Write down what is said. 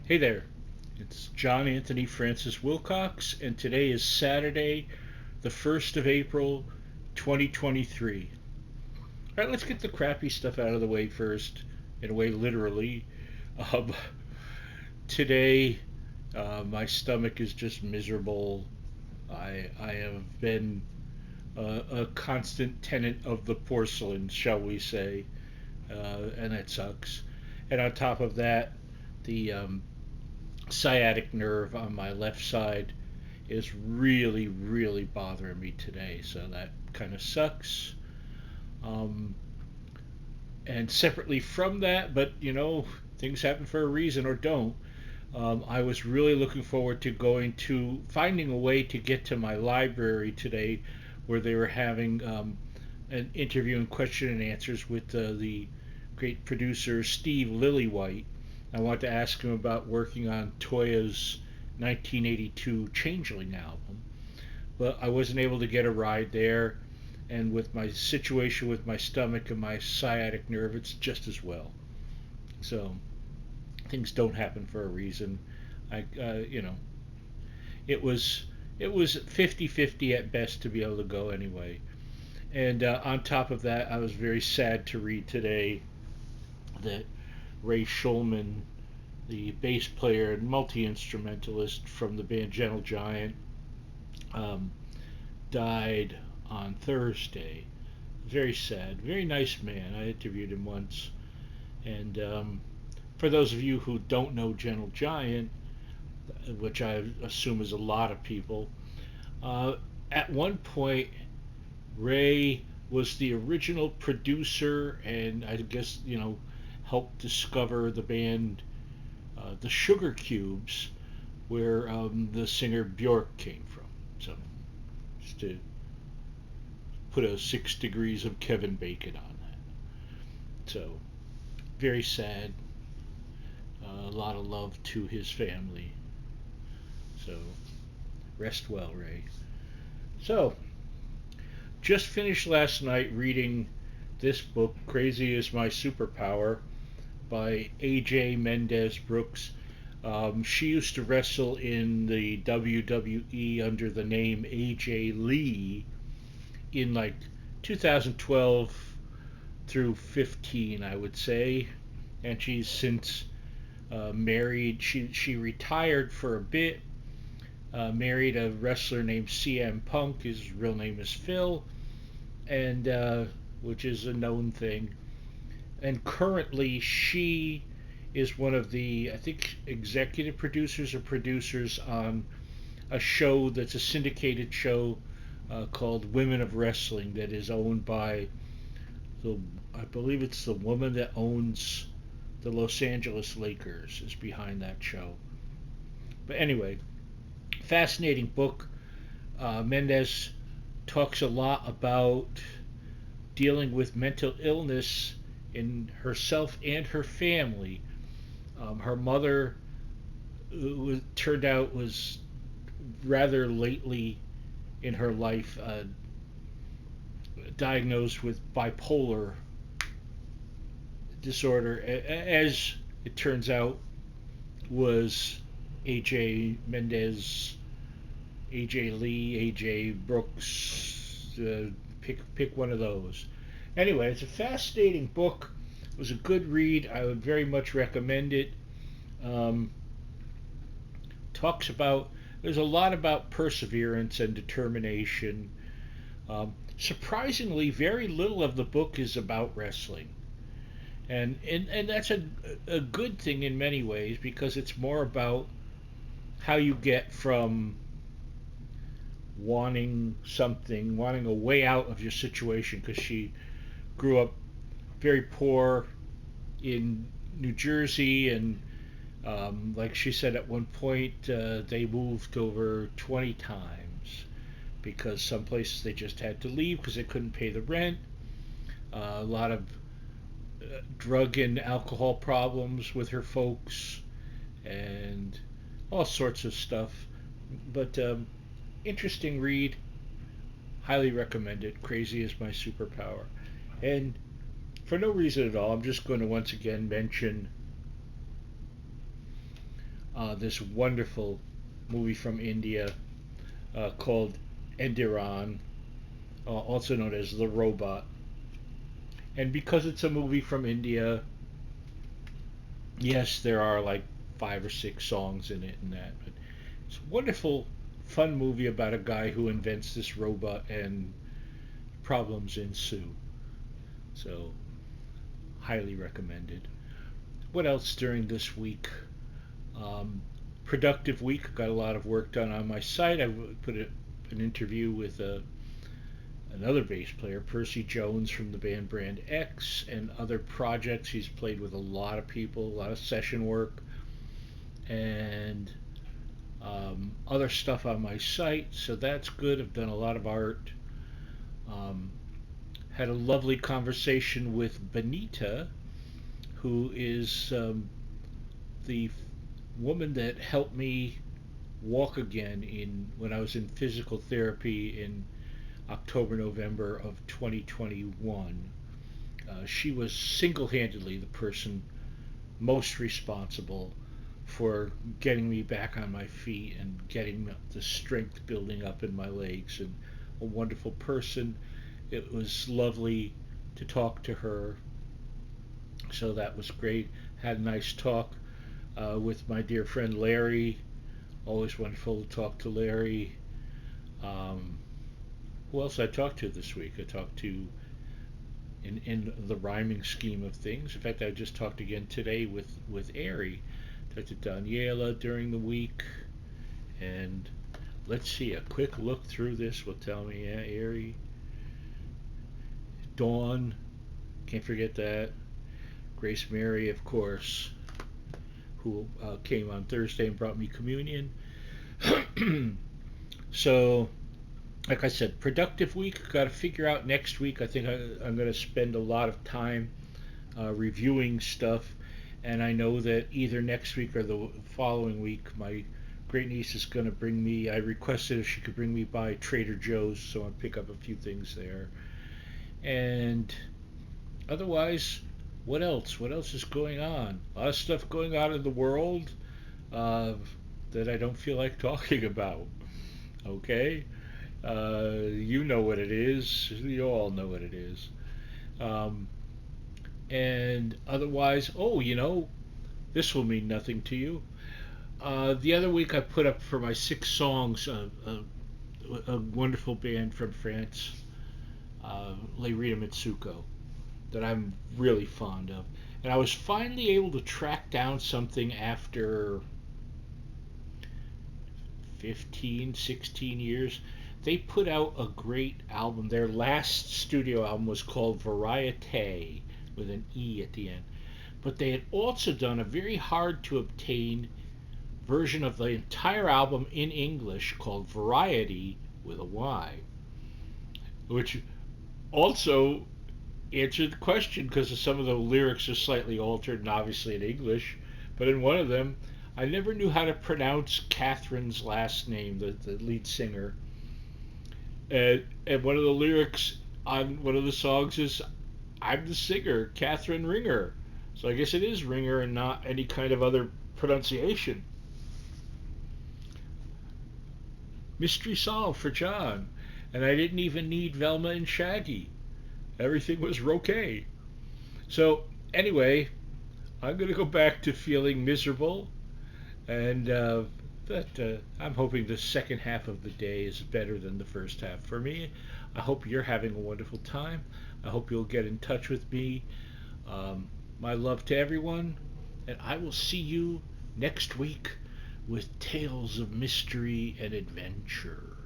Hey there, it's John Anthony Francis Wilcox, and today is Saturday, the 1st of April, 2023. All right, let's get the crappy stuff out of the way first, in a way, literally. Um, Today, my stomach is just miserable. I have been a constant tenant of the porcelain, shall we say, and it sucks. And on top of that, the sciatic nerve on my left side is really, really bothering me today. So that kind of sucks. Um, and separately from that, but things happen for a reason or don't. I was really looking forward to finding a way to get to my library today where they were having an interview and question and answers with the great producer Steve Lillywhite. I wanted to ask him about working on Toya's 1982 Changeling album, but I wasn't able to get a ride there. And with my situation with my stomach and my sciatic nerve, it's just as well. So things don't happen for a reason. I, it was it was 50-50 at best to be able to go anyway. And on top of that, I was very sad to read today that Ray Schulman, the bass player and multi instrumentalist from the band Gentle Giant, um, died on Thursday. Very sad. Very nice man. I interviewed him once. And for those of you who don't know Gentle Giant, which I assume is a lot of people, uh, at one point, Ray was the original producer and I guess, helped discover the band the Sugar Cubes, where the singer Bjork came from. So, just to put a 6 degrees of Kevin Bacon on that. So, very sad. A lot of love to his family. So, rest well, Ray. So, just finished last night reading this book, Crazy is My Superpower, by AJ Mendez Brooks. She used to wrestle in the WWE under the name AJ Lee in like 2012 through 15, I would say. And she's since married. She retired for a bit, married a wrestler named CM Punk. His real name is Phil, and which is a known thing. And currently, she is one of the, I think, executive producers or producers on a show that's a syndicated show called Women of Wrestling that is owned by the, I believe it's the woman that owns the Los Angeles Lakers is behind that show. But anyway, fascinating book. Mendez talks a lot about dealing with mental illness in herself and her family. Her mother turned out was rather lately in her life diagnosed with bipolar disorder, as it turns out was AJ Mendez, AJ Lee, AJ Brooks. Pick one of those. Anyway, it's a fascinating book. It was a good read. I would very much recommend it. Um, talks about there's a lot about perseverance and determination. Surprisingly, very little of the book is about wrestling, and that's a good thing in many ways because it's more about how you get from wanting something, wanting a way out of your situation because she grew up very poor in New Jersey, and like she said at one point, they moved over 20 times because some places they just had to leave because they couldn't pay the rent. A lot of drug and alcohol problems with her folks, and all sorts of stuff. But interesting read. Highly recommended. Crazy is my superpower. And for no reason at all, I'm just going to once again mention this wonderful movie from India called Endiran, also known as The Robot. And because it's a movie from India, yes, there are like 5 or 6 songs in it and that, but it's a wonderful, fun movie about a guy who invents this robot and problems ensue. So, highly recommended. What else during this week? Um, Productive week. Got a lot of work done on my site. I put an interview with another bass player, Percy Jones from the band Brand X, and other projects. He's played with a lot of people, a lot of session work, and other stuff on my site. So that's good. I've done a lot of art. Um, had a lovely conversation with Benita, who is the woman that helped me walk again in when I was in physical therapy in October, November of 2021. She was single-handedly the person most responsible for getting me back on my feet and getting the strength building up in my legs, and a wonderful person. It was lovely to talk to her, so that was great. Had a nice talk with my dear friend Larry. Always wonderful to talk to Larry. Um, who else I talked to this week? I talked to, in the rhyming scheme of things. In fact, I just talked again today with Ari. Talked to Daniela during the week, and let's see. A quick look through this will tell me. Yeah, Ari, Dawn, can't forget that. Grace Mary, of course, who came on Thursday and brought me communion. So, like I said, productive week. Got to figure out next week. I think I'm going to spend a lot of time reviewing stuff, and I know that either next week or the following week, my great niece is going to bring me. I requested if she could bring me by Trader Joe's, so I'll pick up a few things there. And otherwise, what else? What else is going on? A lot of stuff going on in the world uh, that I don't feel like talking about. Okay? You know what it is. You all know what it is. Um, and otherwise, oh, this will mean nothing to you. The other week I put up for my 6 songs a wonderful band from France, Les Rita Mitsuko, that I'm really fond of. And I was finally able to track down something after 15, 16 years. They put out a great album. Their last studio album was called Variete, with an E at the end. But they had also done a very hard to obtain version of the entire album in English called Variety, with a Y, which also answered the question because some of the lyrics are slightly altered and obviously in English. But in one of them, I never knew how to pronounce Catherine's last name, the lead singer. And one of the lyrics on one of the songs is, I'm the singer, Catherine Ringer. So I guess it is Ringer and not any kind of other pronunciation. Mystery solved for John. And I didn't even need Velma and Shaggy. Everything was okay. So, anyway, I'm going to go back to feeling miserable. And I'm hoping the second half of the day is better than the first half for me. I hope you're having a wonderful time. I hope you'll get in touch with me. My love to everyone. And I will see you next week with tales of mystery and adventure.